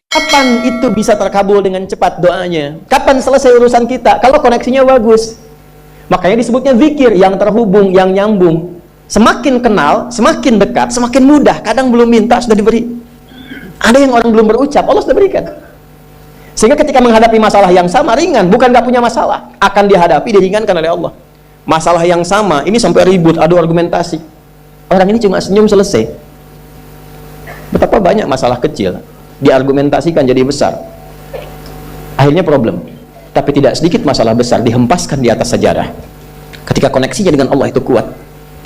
Kapan itu bisa terkabul dengan cepat doanya? Kapan selesai urusan kita? Kalau koneksinya bagus. Makanya disebutnya zikir, yang terhubung, yang nyambung. Semakin kenal, semakin dekat, semakin mudah. Kadang belum minta, sudah diberi. Ada yang orang belum berucap, Allah sudah berikan. Sehingga ketika menghadapi masalah yang sama, ringan. Bukan gak punya masalah. Akan dihadapi, diringankan oleh Allah. Masalah yang sama, ini sampai ribut, adu argumentasi. Orang ini cuma senyum, selesai. Betapa banyak masalah kecil diargumentasikan jadi besar, akhirnya problem. Tapi tidak sedikit masalah besar dihempaskan di atas sajadah. Ketika koneksinya dengan Allah itu kuat,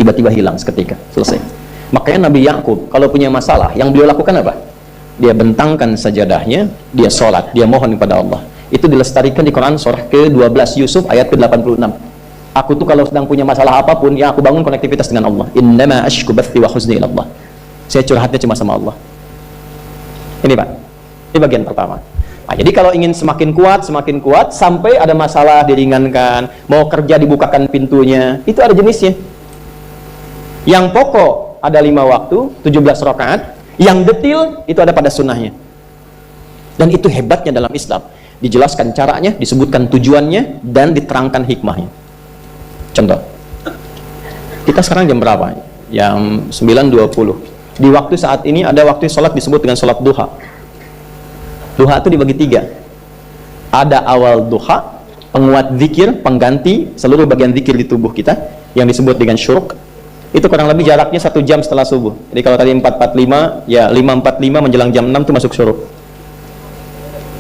tiba-tiba hilang seketika, selesai. Makanya Nabi Yakub kalau punya masalah, yang beliau lakukan apa? Dia bentangkan sajadahnya, dia sholat, dia mohon kepada Allah. Itu dilestarikan di Quran surah ke-12 Yusuf ayat ke-86. Aku tuh kalau sedang punya masalah apapun, yang aku bangun konektivitas dengan Allah. Innama ashku bathi wa huzni ilallah. Saya curhatnya cuma sama Allah. Ini Pak, ini bagian pertama. Nah, jadi kalau ingin semakin kuat, sampai ada masalah diringankan, mau kerja dibukakan pintunya, itu ada jenisnya. Yang pokok ada 5 waktu, 17 rakaat, yang detil itu ada pada sunnahnya. Dan itu hebatnya dalam Islam. Dijelaskan caranya, disebutkan tujuannya, dan diterangkan hikmahnya. Contoh, kita sekarang jam berapa? Jam 9.20. Di waktu saat ini ada waktu sholat disebut dengan sholat duha. Duha itu dibagi 3. Ada awal duha, penguat zikir, pengganti seluruh bagian zikir di tubuh kita, yang disebut dengan syuruk. Itu kurang lebih jaraknya 1 jam setelah subuh. Jadi kalau tadi 4.45, ya 5.45 menjelang jam 6 itu masuk syuruk.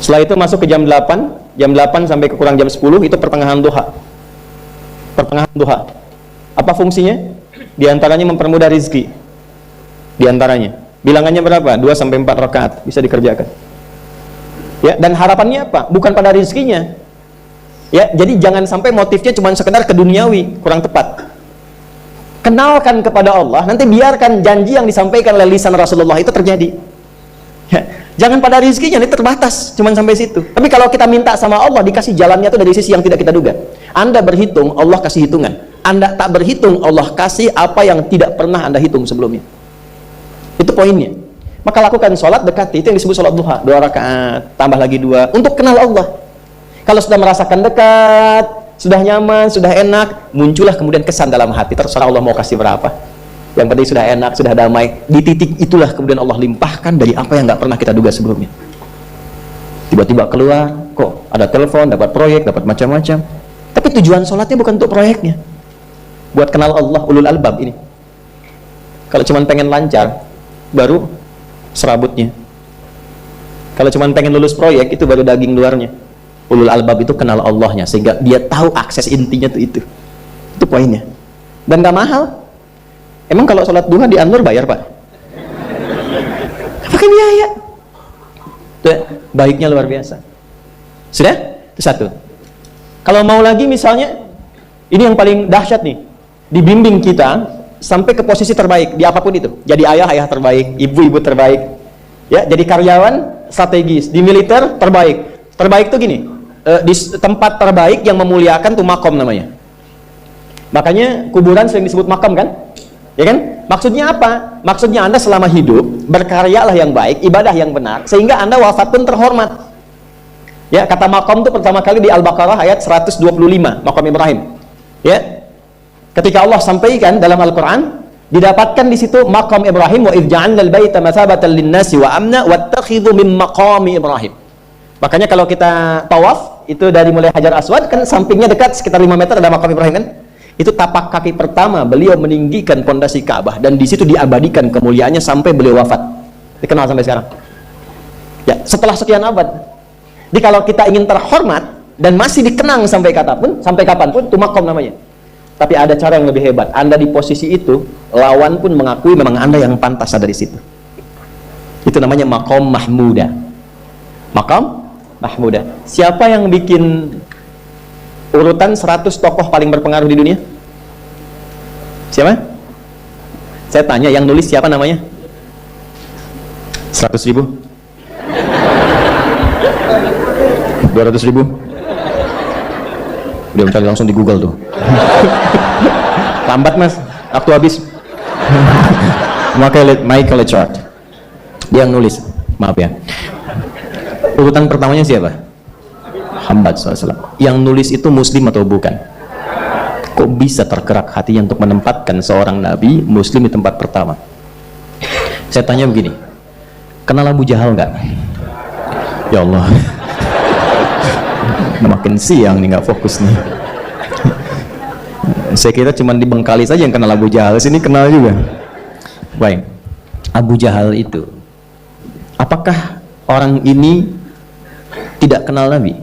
Setelah itu masuk ke jam 8 sampai ke kurang jam 10 itu pertengahan duha. Pertengahan duha. Apa fungsinya? Di antaranya mempermudah rizki. Di antaranya bilangannya berapa? 2 sampai 4 rakaat bisa dikerjakan. Ya, dan harapannya apa? Bukan pada rizkinya. Ya, jadi jangan sampai motifnya cuma sekedar keduniawi, kurang tepat. Kenalkan kepada Allah, nanti biarkan janji yang disampaikan oleh lisan Rasulullah itu terjadi. Ya, jangan pada rizkinya, ini terbatas, cuma sampai situ. Tapi kalau kita minta sama Allah, dikasih jalannya itu dari sisi yang tidak kita duga. Anda berhitung, Allah kasih hitungan. Anda tak berhitung, Allah kasih apa yang tidak pernah Anda hitung sebelumnya. Itu poinnya. Maka lakukan sholat, dekati, itu yang disebut sholat duha. 2 rakaat, tambah lagi 2 untuk kenal Allah. Kalau sudah merasakan dekat, sudah nyaman, sudah enak, muncullah kemudian kesan dalam hati, terserah Allah mau kasih berapa. Yang penting sudah enak, sudah damai. Di titik itulah kemudian Allah limpahkan dari apa yang nggak pernah kita duga sebelumnya. Tiba-tiba keluar, kok ada telepon, dapat proyek, dapat macam-macam. Tapi tujuan sholatnya bukan untuk proyeknya, buat kenal Allah, ulul albab ini. Kalau cuma pengen lancar, baru serabutnya. Kalau cuma pengen lulus proyek, itu baru daging luarnya. Ulul albab itu kenal Allahnya, sehingga dia tahu akses intinya tuh itu. Itu poinnya. Dan gak mahal. Emang kalau sholat duha di Anur bayar Pak? Pakai biaya. Tuh, baiknya luar biasa. Sudah? Itu satu. Kalau mau lagi misalnya, ini yang paling dahsyat nih, dibimbing kita sampai ke posisi terbaik di apapun itu. Jadi ayah terbaik, ibu terbaik, ya. Jadi karyawan strategis, di militer terbaik. Terbaik tuh gini, di tempat terbaik yang memuliakan tuh makom namanya. Makanya kuburan sering disebut makam kan, ya kan? Maksudnya apa? Maksudnya Anda selama hidup berkaryalah yang baik, ibadah yang benar, sehingga Anda wafat pun terhormat. Ya, kata makom itu pertama kali di Al-Baqarah ayat 125, makom Ibrahim. Ya. Ketika Allah sampaikan dalam Al-Quran, didapatkan di situ maqam Ibrahim, wa idh ja'alna al-baita mathabatan lin-nasi wa amna wattakhidhu min maqami Ibrahim. Makanya kalau kita tawaf, itu dari mulai Hajar Aswad, kan sampingnya dekat sekitar 5 meter ada maqam Ibrahim kan? Itu tapak kaki pertama beliau meninggikan pondasi Ka'bah, dan di situ diabadikan kemuliaannya sampai beliau wafat. Dikenal sampai sekarang. Ya, setelah sekian abad. Jadi kalau kita ingin terhormat dan masih dikenang sampai kapanpun, itu maqam namanya. Tapi ada cara yang lebih hebat. Anda di posisi itu, lawan pun mengakui memang Anda yang pantas ada di situ. Itu namanya maqam mahmuda. Maqam mahmuda. Siapa yang bikin urutan 100 tokoh paling berpengaruh di dunia? Siapa? Saya tanya, yang nulis siapa namanya? 100.000? 200.000? Udah mencari langsung di Google tuh. Lambat mas, waktu habis. Michael Chart, dia yang nulis, maaf ya. Urutan pertamanya siapa? Muhammad SAW. Yang nulis itu muslim atau bukan? Kok bisa tergerak hatinya untuk menempatkan seorang nabi muslim di tempat pertama? Saya tanya begini, kenal Abu Jahal nggak? Ya Allah, makin siang nih, nggak fokus nih. Saya kira cuma di Bengkali saja yang kenal Abu Jahal, sini kenal juga. Baik, Abu Jahal itu, apakah orang ini tidak kenal Nabi?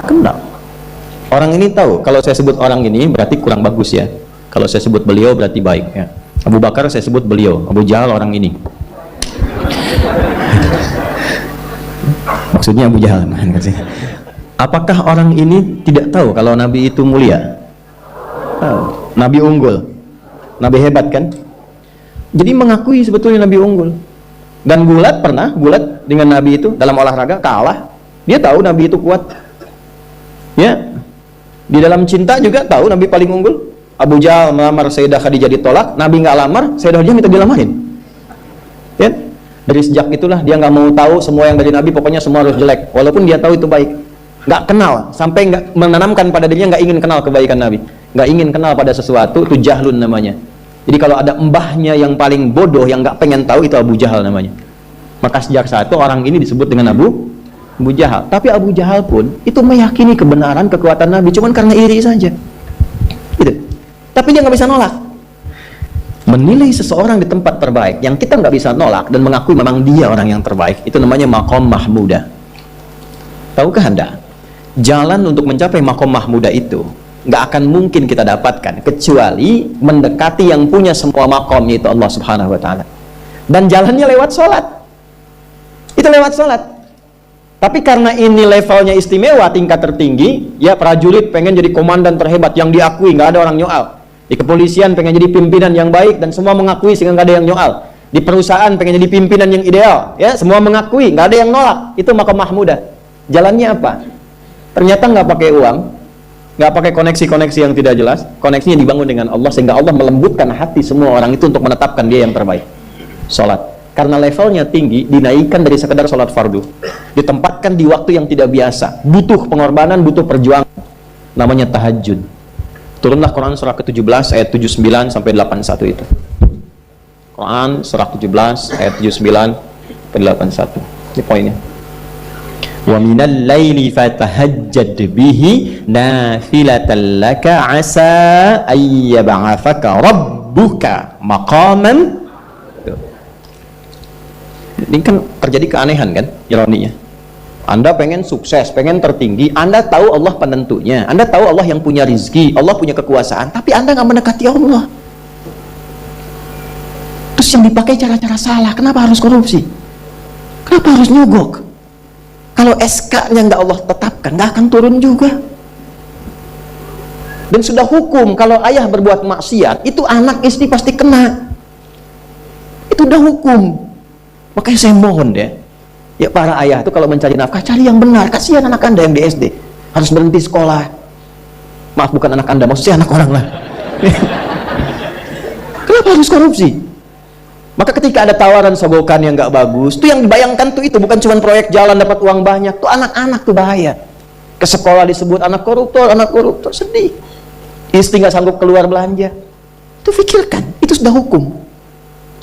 Kenal. Orang ini tahu, kalau saya sebut orang ini berarti kurang bagus ya. Kalau saya sebut beliau berarti baik ya. Abu Bakar saya sebut beliau, Abu Jahal orang ini. Maksudnya Abu Jahal. Apakah orang ini tidak tahu kalau Nabi itu mulia? Nabi unggul, Nabi hebat kan? Jadi mengakui sebetulnya Nabi unggul. Dan gulat dengan Nabi itu dalam olahraga kalah. Dia tahu Nabi itu kuat. Ya, di dalam cinta juga tahu Nabi paling unggul. Abu Jahal melamar Sayyidah Khadijah ditolak, Nabi nggak lamar, Sayyidah Khadijah minta dilamarin. Ya, dari sejak itulah dia nggak mau tahu semua yang dari Nabi, pokoknya semua harus jelek. Walaupun dia tahu itu baik, nggak kenal, sampai nggak menanamkan pada dirinya nggak ingin kenal kebaikan Nabi, nggak ingin kenal pada sesuatu, itu jahlun namanya. Jadi kalau ada mbahnya yang paling bodoh yang nggak pengen tahu, itu Abu Jahal namanya. Maka sejak saat itu orang ini disebut dengan Abu Jahal. Tapi Abu Jahal pun itu meyakini kebenaran kekuatan Nabi, cuman karena iri saja. Gitu. Tapi dia nggak bisa nolak. Menilai seseorang di tempat terbaik yang kita nggak bisa nolak dan mengakui memang dia orang yang terbaik, itu namanya maqam mahmudah. Tahukah Anda? Jalan untuk mencapai maqam mahmudah itu nggak akan mungkin kita dapatkan kecuali mendekati yang punya semua maqam, yaitu Allah Subhanahu wa Ta'ala. Dan jalannya lewat sholat. Itu lewat sholat. Tapi karena ini levelnya istimewa, tingkat tertinggi, ya prajurit pengen jadi komandan terhebat yang diakui, nggak ada orang nyoal. Di kepolisian pengen jadi pimpinan yang baik dan semua mengakui sehingga nggak ada yang nyoal. Di perusahaan pengen jadi pimpinan yang ideal, ya semua mengakui, nggak ada yang nolak. Itu maqam mahmudah. Jalannya apa? Ternyata nggak pakai uang, nggak pakai koneksi-koneksi yang tidak jelas. Koneksinya dibangun dengan Allah sehingga Allah melembutkan hati semua orang itu untuk menetapkan dia yang terbaik. Sholat. Karena levelnya tinggi, dinaikkan dari sekedar sholat fardu, ditempatkan di waktu yang tidak biasa, butuh pengorbanan, butuh perjuangan, namanya tahajud. Turunlah Quran surah ke-17 ayat 79 sampai 81 itu. Quran surah 17 ayat 79 sampai 81. Ini poinnya. Wa minal laili fatahajjad bihi nafilatan laka asa ayyab'athaka rabbuka maqaman. Ini kan terjadi keanehan kan, ironinya. Anda pengen sukses, pengen tertinggi, Anda tahu Allah penentunya, Anda tahu Allah yang punya rizki, Allah punya kekuasaan, tapi Anda nggak mendekati Allah. Terus yang dipakai cara-cara salah. Kenapa harus korupsi? Kenapa harus nyogok? Kalau SK-nya nggak Allah tetapkan, nggak akan turun juga. Dan sudah hukum, kalau ayah berbuat maksiat, itu anak istri pasti kena. Itu udah hukum. Makanya saya mohon deh, ya para ayah itu kalau mencari nafkah, cari yang benar. Kasihan anak Anda yang di SD harus berhenti sekolah. Maaf, bukan anak Anda, maksudnya anak orang lah. Kenapa harus korupsi? Maka ketika ada tawaran sogokan yang nggak bagus, tuh yang dibayangkan tuh itu bukan cuma proyek jalan dapat uang banyak, tuh anak-anak tuh bahaya. Ke sekolah disebut anak koruptor, sedih. Istri nggak sanggup keluar belanja. Itu pikirkan, itu sudah hukum.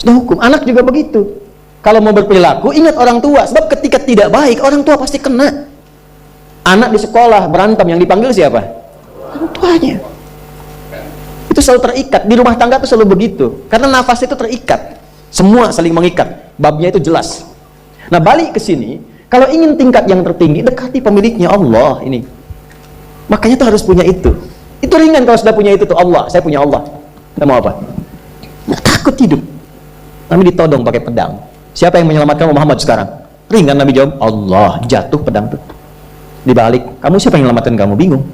Sudah hukum. Anak juga begitu. Kalau mau berperilaku, ingat orang tua. Sebab ketika tidak baik, orang tua pasti kena. Anak di sekolah berantem, yang dipanggil siapa? Orang tuanya. Itu selalu terikat. Di rumah tangga itu selalu begitu. Karena nafas itu terikat. Semua saling mengikat. Babnya itu jelas. Nah, balik ke sini. Kalau ingin tingkat yang tertinggi, dekati pemiliknya, Allah ini. Makanya tuh harus punya itu. Itu ringan kalau sudah punya itu tuh, Allah. Saya punya Allah. Kita mau apa? Nggak takut hidup. Nabi ditodong pakai pedang. Siapa yang menyelamatkan Muhammad sekarang? Ringan. Nabi jawab, Allah. Jatuh pedang tuh. Dibalik, kamu siapa yang menyelamatkan kamu? Bingung.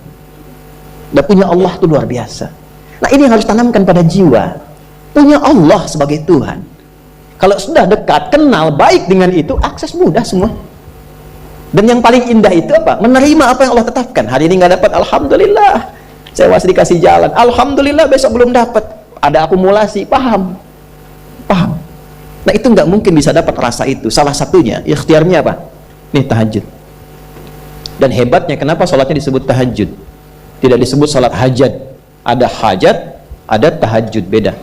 Dan punya Allah tuh luar biasa. Nah, ini yang harus tanamkan pada jiwa. Punya Allah sebagai Tuhan. Kalau sudah dekat, kenal, baik dengan itu, akses mudah semua. Dan yang paling indah itu apa? Menerima apa yang Allah tetapkan. Hari ini nggak dapat, alhamdulillah. Saya masih dikasih jalan. Alhamdulillah, besok belum dapat. Ada akumulasi, paham? Paham. Nah, itu nggak mungkin bisa dapat rasa itu. Salah satunya, ikhtiarnya apa? Nih tahajud. Dan hebatnya kenapa sholatnya disebut tahajud, tidak disebut sholat hajat. Ada hajat, ada tahajud, beda.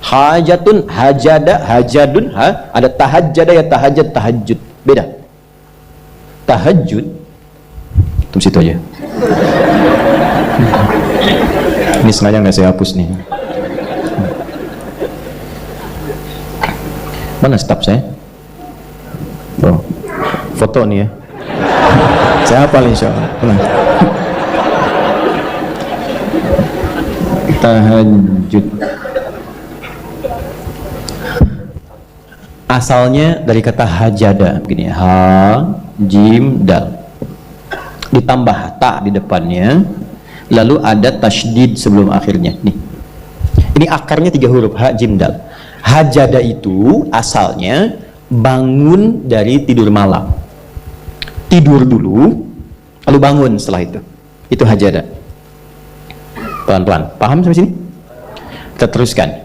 Hajatun, hajada, hajadun, ada tahajjada, ya tahajud, tahajud, beda. Tahajud itu situ aja. Ini sengaja nggak saya hapus nih. Mana staf saya? Oh, foto nih ya. Saya hafal insya Allah. Tahajud asalnya dari kata hajada, begini, ha, jim, dal, ditambah ta di depannya, lalu ada tasydid sebelum akhirnya. Nih, ini akarnya 3 huruf, ha, jim, dal. Hajada itu asalnya bangun dari tidur malam, tidur dulu lalu bangun setelah itu hajada. Pelan-pelan, paham sampai sini? Kita teruskan.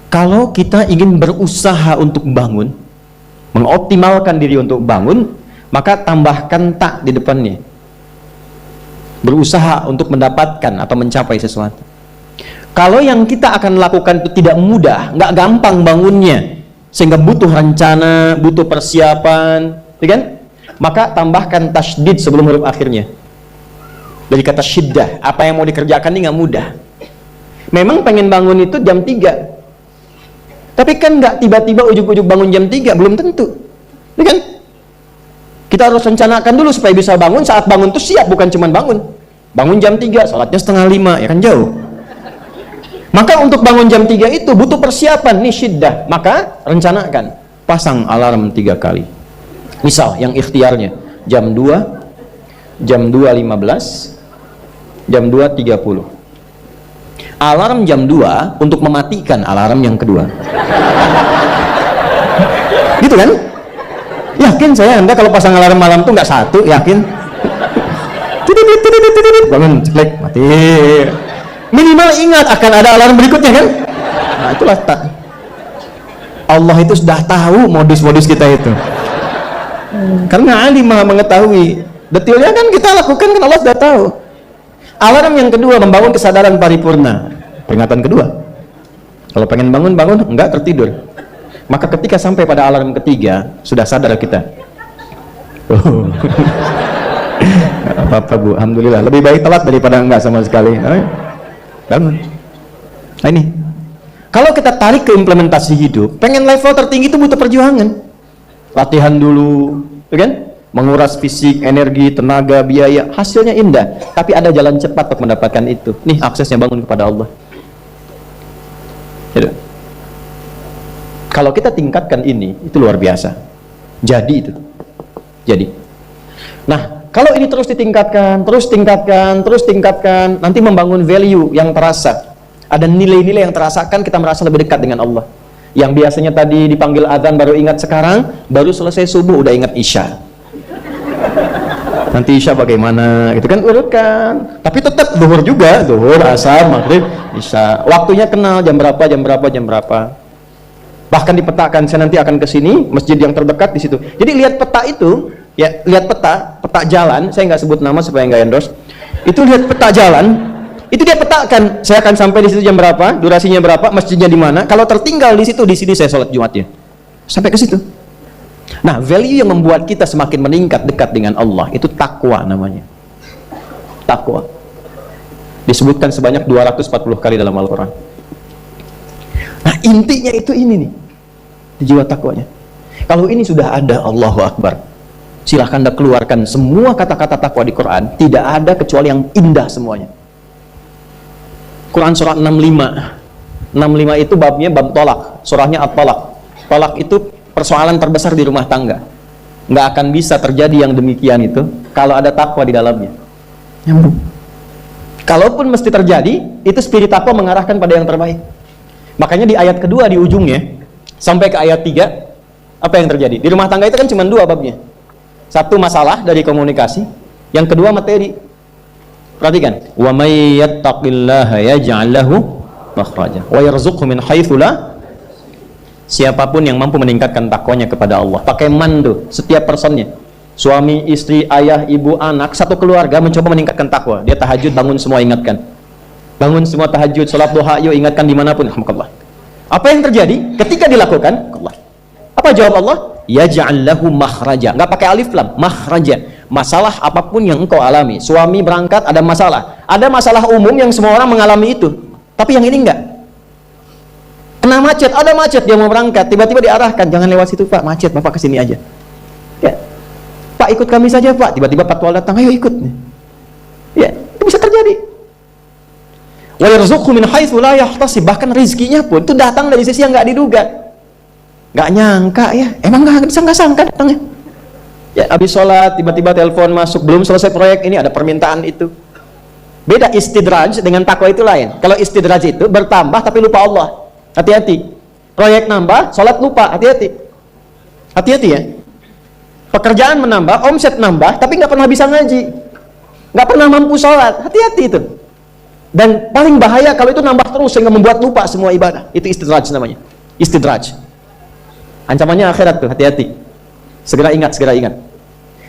Kalau kita ingin berusaha untuk bangun, mengoptimalkan diri untuk bangun, maka tambahkan tak di depannya. Berusaha untuk mendapatkan atau mencapai sesuatu. Kalau yang kita akan lakukan itu tidak mudah, nggak gampang bangunnya, sehingga butuh rencana, butuh persiapan, ya kan? Maka tambahkan tasydid sebelum huruf akhirnya. Dari kata syiddah, apa yang mau dikerjakan ini nggak mudah. Memang pengen bangun itu jam 3, tapi kan nggak tiba-tiba ujuk-ujuk bangun jam 3, belum tentu, ya kan? Kita harus rencanakan dulu supaya bisa bangun. Saat bangun itu siap, bukan cuma bangun. Bangun jam 3, sholatnya 4:30, ya kan jauh. Maka untuk bangun jam 3 itu butuh persiapan, nih syiddah. Maka rencanakan, pasang alarm 3 kali. Misal yang ikhtiarnya jam 2, jam 2.15, jam 2.30. Alarm jam 2 untuk mematikan alarm yang kedua. Gitu kan? Yakin saya Anda kalau pasang alarm malam tuh nggak satu, yakin? Bangun, ceklek, mati. Minimal ingat akan ada alarm berikutnya kan? Nah itulah tak. Allah itu sudah tahu modus-modus kita itu. Karena alim maha mengetahui. Detailnya kan kita lakukan kan Allah sudah tahu. Alarm yang kedua membangun kesadaran paripurna. Peringatan kedua. Kalau pengen bangun, enggak tertidur. Maka ketika sampai pada alarm ketiga, sudah sadar kita. Oh. Apa-apa Bu, alhamdulillah. Lebih baik telat daripada enggak sama sekali. Bangun. Nah ini. Kalau kita tarik ke implementasi hidup, pengen level tertinggi itu butuh perjuangan. Latihan dulu, ya kan? Menguras fisik, energi, tenaga, biaya, hasilnya indah, tapi ada jalan cepat untuk mendapatkan itu. Nih aksesnya bangun kepada Allah. Gitu. Kalau kita tingkatkan ini, itu luar biasa. Jadi itu. Jadi. Nah, kalau ini terus ditingkatkan, terus tingkatkan, terus tingkatkan, nanti membangun value yang terasa. Ada nilai-nilai yang terasakan, kita merasa lebih dekat dengan Allah. Yang biasanya tadi dipanggil azan baru ingat sekarang, baru selesai subuh udah ingat isya. Nanti isya bagaimana, gitu kan, urutkan. Tapi tetap zuhur juga, zuhur, asar, maghrib, isya. Waktunya kenal, jam berapa, jam berapa, jam berapa. Bahkan dipetakan, saya nanti akan ke sini, masjid yang terdekat di situ. Jadi lihat peta itu, ya lihat peta jalan, saya nggak sebut nama supaya nggak endorse. Itu lihat peta jalan, itu dia petakan, saya akan sampai di situ jam berapa, durasinya berapa, masjidnya di mana. Kalau tertinggal di situ, di sini saya sholat Jumatnya. Sampai ke situ. Nah, value yang membuat kita semakin meningkat dekat dengan Allah itu takwa namanya. Takwa. Disebutkan sebanyak 240 kali dalam Al-Quran. Nah, intinya itu ini nih. Jiwa takwanya. Kalau ini sudah ada, Allahu Akbar. Silahkan Anda keluarkan semua kata-kata takwa di Quran. Tidak ada kecuali yang indah semuanya. Quran surah 65. 65 itu babnya bab tolak. Surahnya At-Tolak. Tolak itu persoalan terbesar di rumah tangga. Nggak akan bisa terjadi yang demikian itu kalau ada takwa di dalamnya. Nyambung. Kalaupun mesti terjadi, itu spirit takwa mengarahkan pada yang terbaik. Makanya di ayat kedua di ujungnya sampai ke ayat 3, apa yang terjadi? Di rumah tangga itu kan cuma 2 babnya. Satu masalah dari komunikasi, yang kedua materi. Perhatikan, wa may yattaqillaha yaj'al lahu makhraja wa yarzuqhu min haitsu la. Siapapun yang mampu meningkatkan takwanya kepada Allah, pakai man tuh, setiap personnya. Suami, istri, ayah, ibu, anak, satu keluarga mencoba meningkatkan takwa. Dia tahajud, bangun semua ingatkan. Bangun semua tahajud, sholat duha, yuk ingatkan dimanapun. Alhamdulillah. Apa yang terjadi ketika dilakukan? Allah. Apa jawab Allah? Yaj'al lahu makhraja. Nggak pakai alif lam, makhraja. Masalah apapun yang engkau alami. Suami berangkat ada masalah. Ada masalah umum yang semua orang mengalami itu. Tapi yang ini enggak. Kena macet, ada macet, dia mau berangkat, tiba-tiba diarahkan, jangan lewat situ Pak, macet, Bapak kesini aja. Ya. Pak, ikut kami saja Pak. Tiba-tiba patwal datang, ayo ikut. Ya, itu bisa terjadi. Wa yarzuqhu min haitsu la yahtasib. Bahkan rezekinya pun itu datang dari sisi yang enggak diduga. Enggak nyangka ya. Emang enggak disangka-sangka datangnya. Ya, habis sholat tiba-tiba telepon masuk, belum selesai proyek ini ada permintaan itu. Beda istidraj dengan takwa itu lain. Kalau istidraj itu bertambah tapi lupa Allah. Hati-hati. Proyek nambah, sholat lupa. Hati-hati. Hati-hati ya. Pekerjaan menambah, omset nambah, tapi nggak pernah bisa ngaji, nggak pernah mampu sholat. Hati-hati itu. Dan paling bahaya kalau itu nambah terus sehingga membuat lupa semua ibadah. Itu istidraj namanya. Istidraj. Ancamannya akhirat tuh. Hati-hati. Segera ingat, segera ingat.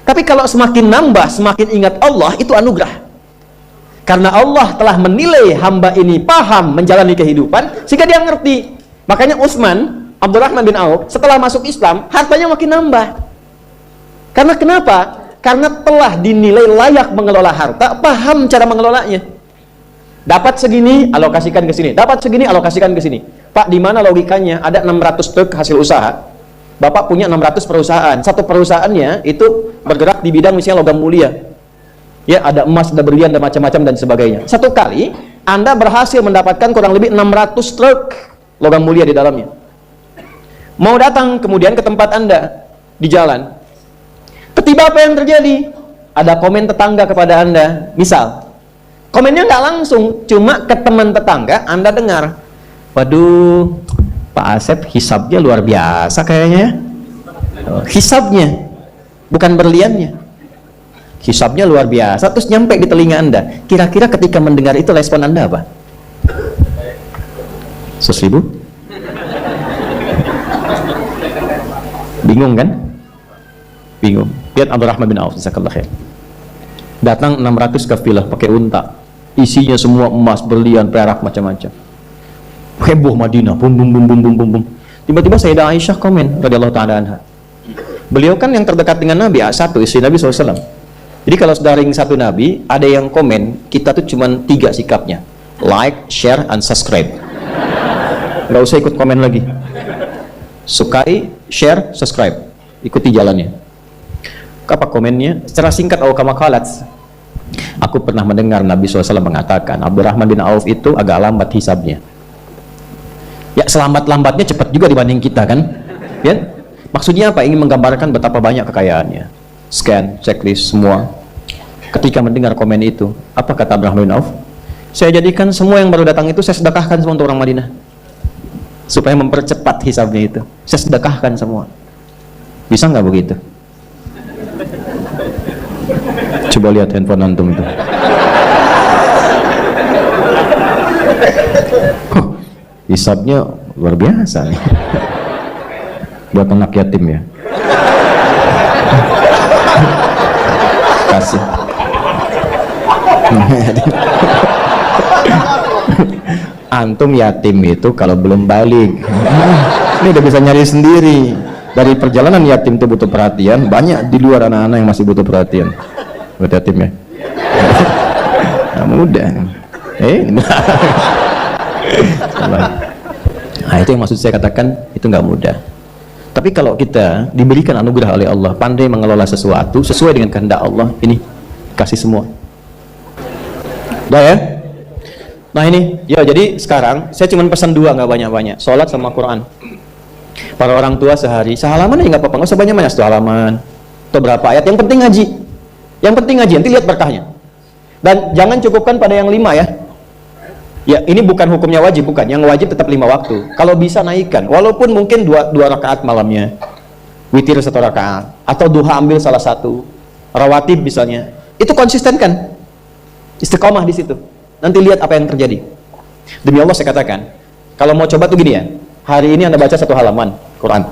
Tapi kalau semakin nambah, semakin ingat Allah, itu anugerah. Karena Allah telah menilai hamba ini paham menjalani kehidupan, sehingga dia ngerti. Makanya Utsman, Abdurrahman bin Auf, setelah masuk Islam, hartanya makin nambah. Karena kenapa? Karena telah dinilai layak mengelola harta, paham cara mengelolanya. Dapat segini, alokasikan ke sini. Dapat segini, alokasikan ke sini. Pak, di mana logikanya? Ada 600 truk hasil usaha. Bapak punya 600 perusahaan. Satu perusahaannya itu bergerak di bidang misalnya logam mulia. Ya, ada emas, ada berlian, ada macam-macam dan sebagainya. Satu kali Anda berhasil mendapatkan kurang lebih 600 truk logam mulia di dalamnya. Mau datang kemudian ke tempat Anda di jalan. Tiba-tiba apa yang terjadi? Ada komen tetangga kepada Anda. Misal, komennya nggak langsung, cuma ke teman tetangga Anda dengar. Waduh, Pak Asep hisabnya luar biasa kayaknya. Hisabnya, bukan berliannya. Hisabnya luar biasa, terus nyampe di telinga Anda. Kira-kira ketika mendengar itu respon Anda apa? 100.000? Bingung kan? Bingung. Lihat Abdurrahman bin Auf, jazakallah khair. Datang 600 kafilah pakai unta. Isinya semua emas, berlian, perak, macam-macam. Heboh Madinah, bum bum bum bum bum bum bum. Tiba-tiba Sayyidah Aisyah komen radhiyallahu taala anha. Beliau kan yang terdekat dengan Nabi, satu istri Nabi SAW. Jadi kalau sudah ring satu Nabi, ada yang komen, kita tuh cuma 3 sikapnya. Like, share, and subscribe. Nggak usah ikut komen lagi. Sukai, share, subscribe. Ikuti jalannya. Apa komennya? Secara singkat, aku pernah mendengar Nabi SAW mengatakan, Abdurrahman bin Auf itu agak lambat hisabnya. Ya, selambat-lambatnya cepat juga dibanding kita kan? Ya? Maksudnya apa? Ingin menggambarkan betapa banyak kekayaannya. Scan, checklist, semua. Ketika mendengar komen itu, apa kata Abdurrahman bin Auf? Saya jadikan semua yang baru datang itu saya sedekahkan semua untuk orang Madinah, supaya mempercepat hisabnya itu. Saya sedekahkan semua. Bisa nggak begitu? Coba lihat handphone antum itu. Hisabnya luar biasa nih. Buat anak yatim ya. Kasih. Antum yatim itu kalau belum balik. Ini udah bisa nyari sendiri. Dari perjalanan yatim itu butuh perhatian. Banyak di luar anak-anak yang masih butuh perhatian. Buat yatim ya. Nah, mudah. Nah, itu yang maksud saya katakan, itu nggak mudah. Tapi kalau kita diberikan anugerah oleh Allah, pandai mengelola sesuatu sesuai dengan kehendak Allah, ini kasih semua. Udah ya? Nah ini, ya jadi sekarang saya cuma pesan 2, nggak banyak-banyak. Sholat sama Quran. Para orang tua sehari sehalaman aja nggak apa-apa, nggak usah banyak-banyak, 1 halaman atau berapa ayat. Yang penting ngaji. Yang penting ngaji, nanti lihat berkahnya. Dan jangan cukupkan pada yang 5 ya. Ya, ini bukan hukumnya wajib, bukan. Yang wajib tetap 5 waktu. Kalau bisa naikkan, walaupun mungkin 2 rakaat malamnya, witir 1 rakaat, atau duha ambil salah satu, rawatib misalnya. Itu konsisten kan? Istiqomah di situ. Nanti lihat apa yang terjadi. Demi Allah saya katakan, kalau mau coba tuh gini ya. Hari ini Anda baca 1 halaman Quran,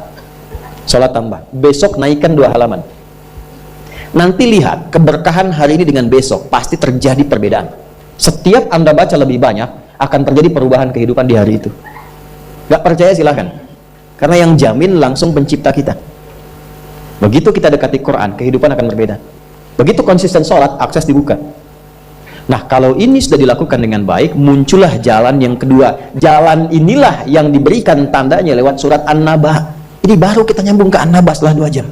sholat tambah. Besok naikkan 2 halaman. Nanti lihat keberkahan hari ini dengan besok pasti terjadi perbedaan. Setiap Anda baca lebih banyak, akan terjadi perubahan kehidupan di hari itu. Gak percaya silahkan, karena yang jamin langsung pencipta kita. Begitu kita dekati Quran, kehidupan akan berbeda. Begitu konsisten sholat, akses dibuka. Nah, kalau ini sudah dilakukan dengan baik, muncullah jalan yang kedua. Jalan inilah yang diberikan tandanya lewat surat An-Naba. Ini baru kita nyambung ke An-Naba setelah 2 jam.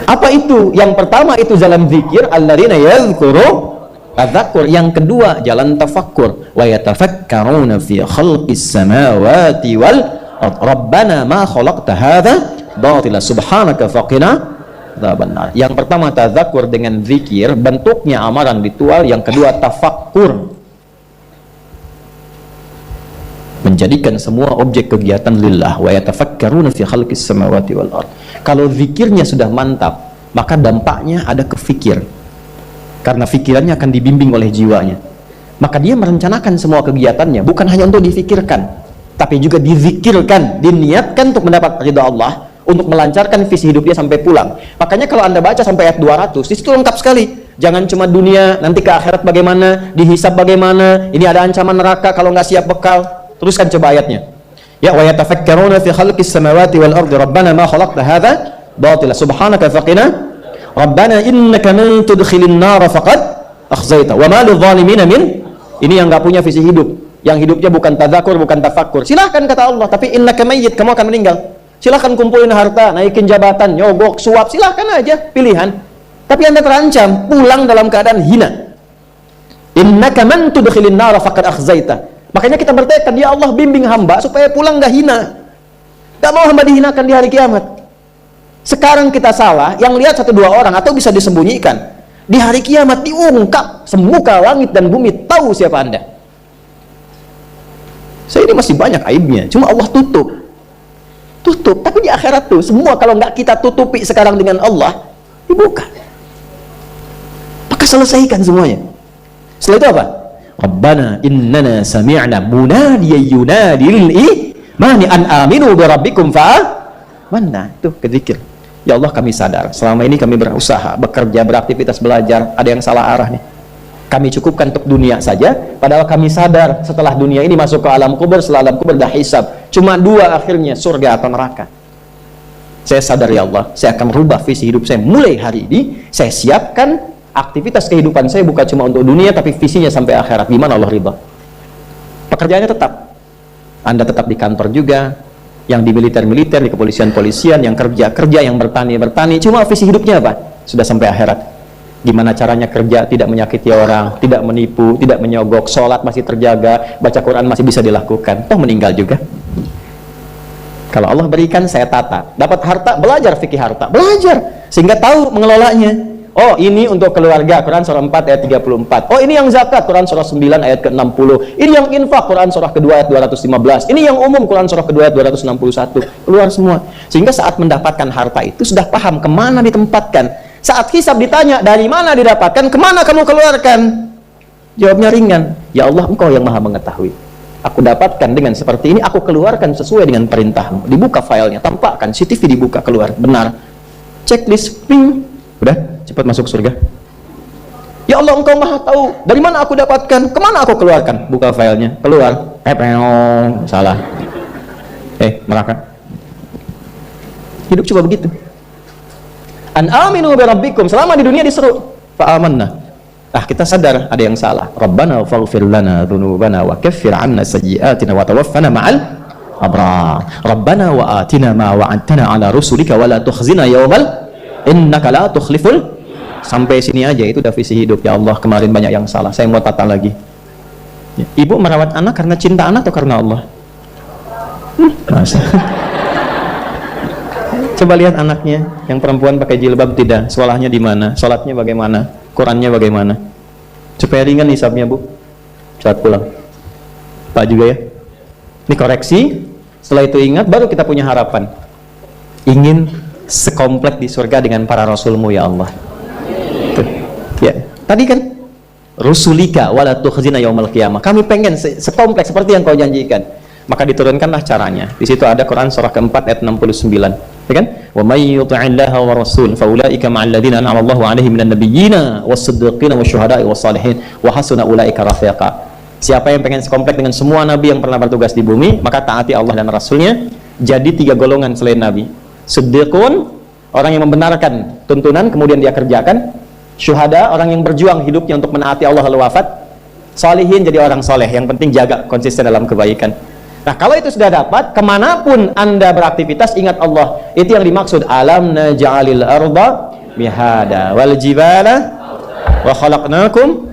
Apa itu? Yang pertama itu jalan zikir, alladzina yadhkuru tadzakur. Yang kedua jalan tafakkur, wa yatafakkaruna fi khalqis samawati wal ard. Rabbana ma khalaqta hadza batila subhanaka faqina adzabannar. Yang pertama tadzakur dengan zikir, bentuknya amaran ritual. Yang kedua tafakkur, menjadikan semua objek kegiatan lillah. Wa yatafakkaruna fi khalqis samawati wal ard. Kalau zikirnya sudah mantap, maka dampaknya ada ke fikir, karena fikirannya akan dibimbing oleh jiwanya. Maka dia merencanakan semua kegiatannya bukan hanya untuk difikirkan, tapi juga dizikirkan, diniatkan untuk mendapat ridha Allah, untuk melancarkan visi hidupnya sampai pulang. Makanya kalau Anda baca sampai ayat 200, di situ lengkap sekali. Jangan cuma dunia, nanti ke akhirat bagaimana, dihisab bagaimana, ini ada ancaman neraka kalau nggak siap bekal. Teruskan coba ayatnya. Ya, wa yatafakkaruna fi khalqis samawati wal ardi rabbana ma khalaqta hadza batila subhanaka faqina rabbana innaka man tudkhilin nar faqad akhzaita wa ma lidh dhalimin min. Ini yang nggak punya visi hidup, yang hidupnya bukan tadzakur, bukan tafakkur. Silahkan kata Allah, tapi innaka mayyit, kamu akan meninggal. Silahkan kumpulin harta, naikin jabatan, nyogok, suap, silahkan aja, pilihan. Tapi Anda terancam pulang dalam keadaan hina. Innaka man tudkhilin nar faqad akhzaita. Makanya kita bertekad, ya Allah bimbing hamba supaya pulang gak hina. Gak mau hamba dihinakan di hari kiamat. Sekarang kita salah, yang lihat 1-2 orang atau bisa disembunyikan. Di hari kiamat diungkap, semuka langit dan bumi tahu siapa Anda. Saya ini masih banyak aibnya, cuma Allah tutup. Tutup, tapi di akhirat tuh semua kalau nggak kita tutupi sekarang dengan Allah, dibuka. Maka selesaikan semuanya. Setelah itu apa? Rabbana innana sami'na munadiyan yunadi lil imani an aminu bi rabbikum fa'amanna. Tuh kezikir. Ya Allah, kami sadar selama ini kami berusaha, bekerja, beraktivitas, belajar, ada yang salah arah nih. Kami cukupkan untuk dunia saja, padahal kami sadar setelah dunia ini masuk ke alam kubur, setelah alam kubur dah hisab. Cuma 2 akhirnya, surga atau neraka. Saya sadar ya Allah, saya akan merubah visi hidup saya mulai hari ini. Saya siapkan aktivitas kehidupan saya bukan cuma untuk dunia, tapi visinya sampai akhirat. Gimana Allah ridha? Pekerjaannya tetap. Anda tetap di kantor juga, yang di militer-militer, di kepolisian-polisian, yang kerja-kerja, yang bertani-bertani. Cuma visi hidupnya apa? Sudah sampai akhirat. Gimana caranya kerja tidak menyakiti orang, tidak menipu, tidak menyogok, sholat masih terjaga, baca Quran masih bisa dilakukan. Toh meninggal juga. Kalau Allah berikan, saya tata. Dapat harta, belajar fikih harta. Belajar. Sehingga tahu mengelolanya. Oh, ini untuk keluarga, Quran surah 4 ayat 34. Oh, ini yang zakat, Quran surah 9 ayat ke-60. Ini yang infak, Quran surah kedua ayat 215. Ini yang umum, Quran surah kedua ayat 261. Keluar semua. Sehingga saat mendapatkan harta itu sudah paham kemana ditempatkan. Saat hisab ditanya, dari mana didapatkan, kemana kamu keluarkan? Jawabnya ringan. Ya Allah, Engkau yang maha mengetahui. Aku dapatkan dengan seperti ini, aku keluarkan sesuai dengan perintahmu. Dibuka filenya, tampakkan, CCTV dibuka, keluar. Benar. Checklist, ping. Udah, cepat masuk surga. Ya Allah, Engkau maha tahu. Dari mana aku dapatkan? Kemana aku keluarkan? Buka filenya, keluar. Salah. Neraka. Hidup coba begitu. An aminu bi rabbikum. Selama di dunia diseru fa'amanna. Kita sadar ada yang salah. Rabbana faghfir lana dzunubana wa kaffir 'anna sayyi'atina wa tawaffana ma'al abrar. Rabbana wa atina ma wa'adtana 'ala rusulika wa la tukhzina yawmal innaka la tukhliful. Sampai sini aja itu udah visi hidup. Ya Allah, kemarin banyak yang salah, saya mau tata lagi. Ibu merawat anak karena cinta anak atau karena Allah? Masa? Coba lihat anaknya yang perempuan pakai jilbab tidak, sekolahnya di mana, sholatnya bagaimana, Qurannya bagaimana, supaya ringan hisabnya Bu saat pulang. Pak juga ya, ini koreksi. Setelah itu ingat, baru kita punya harapan, ingin sekomplek di surga dengan para rasulmu ya Allah. Tuh. Ya, tadi kan rusulika wala tukhzina yaumal qiyamah. Kami pengen sekomplek seperti yang kau janjikan. Maka diturunkanlah caranya. Di situ ada Quran surah keempat ayat 69. Ya kan? Wa may yuti'illaha wa rasul fa ulaika ma'al ladzina an'ama Allahu 'alaihim minan nabiyyina was-siddiqina wasyuhada'i was-salihin wa hasuna ulaika rafiqa. Siapa yang pengen sekomplek dengan semua nabi yang pernah bertugas di bumi, maka taati Allah dan Rasulnya. Jadi 3 golongan selain nabi. Siddiqun, orang yang membenarkan tuntunan kemudian dia kerjakan. Syuhada, orang yang berjuang hidupnya untuk menaati Allah lalu wafat. Salihin, jadi orang soleh, yang penting jaga konsisten dalam kebaikan. Nah, kalau itu sudah dapat, kemanapun Anda beraktivitas, ingat Allah. Itu yang dimaksud, alam naj'alil arda mihada wal jibala wa khalaqnakum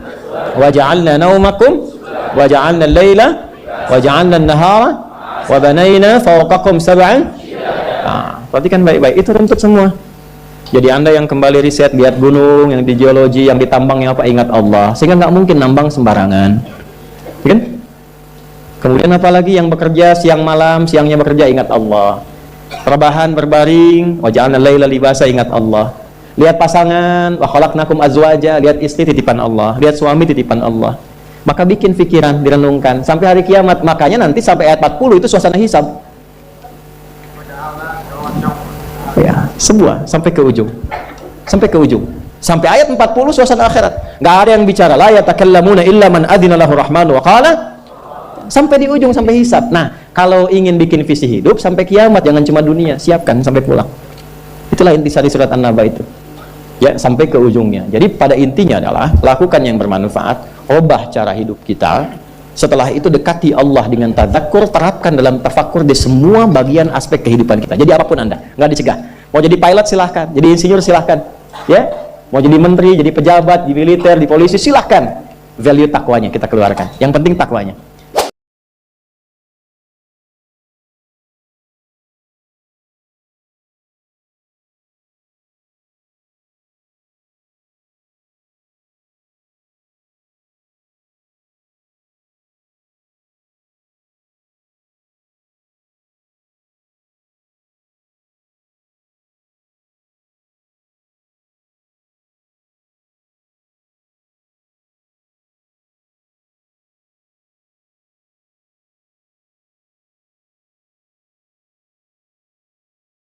wa ja'alna naumakum wa ja'alna al-laila wa ja'alna an-nahara wa banayna fawqakum sab'an. Nah, perhatikan baik-baik, itu runtut semua. Jadi Anda yang kembali riset, lihat gunung, yang di geologi, yang ditambangnya apa, ingat Allah. Sehingga nggak mungkin nambang sembarangan. Kan? Kemudian apalagi yang bekerja siang malam, siangnya bekerja, ingat Allah. Rebahan berbaring, wa ja'alna laila libasa, ingat Allah. Lihat pasangan, wa khalaqnakum azwaja, lihat istri titipan Allah, lihat suami titipan Allah. Maka bikin pikiran, direnungkan sampai hari kiamat. Makanya nanti sampai ayat 40 itu suasana hisab. Ya, semua sampai ke ujung. Sampai ke ujung. Sampai ayat 40 suasana akhirat. Enggak ada yang bicara, la yatakallamuna illa man adzina lahu rahmanu wa qala. Sampai di ujung, sampai hisab. Nah, kalau ingin bikin visi hidup sampai kiamat, jangan cuma dunia, siapkan sampai pulang. Itulah intisari surat An-Naba itu. Ya, sampai ke ujungnya. Jadi pada intinya adalah lakukan yang bermanfaat, ubah cara hidup kita. Setelah itu dekati Allah dengan tadzakkur, terapkan dalam tafakkur di semua bagian aspek kehidupan kita. Jadi apapun Anda, nggak dicegah. Mau jadi pilot silahkan, jadi insinyur silahkan, ya. Mau jadi menteri, jadi pejabat, di militer, di polisi silahkan. Value takwanya kita keluarkan. Yang penting takwanya.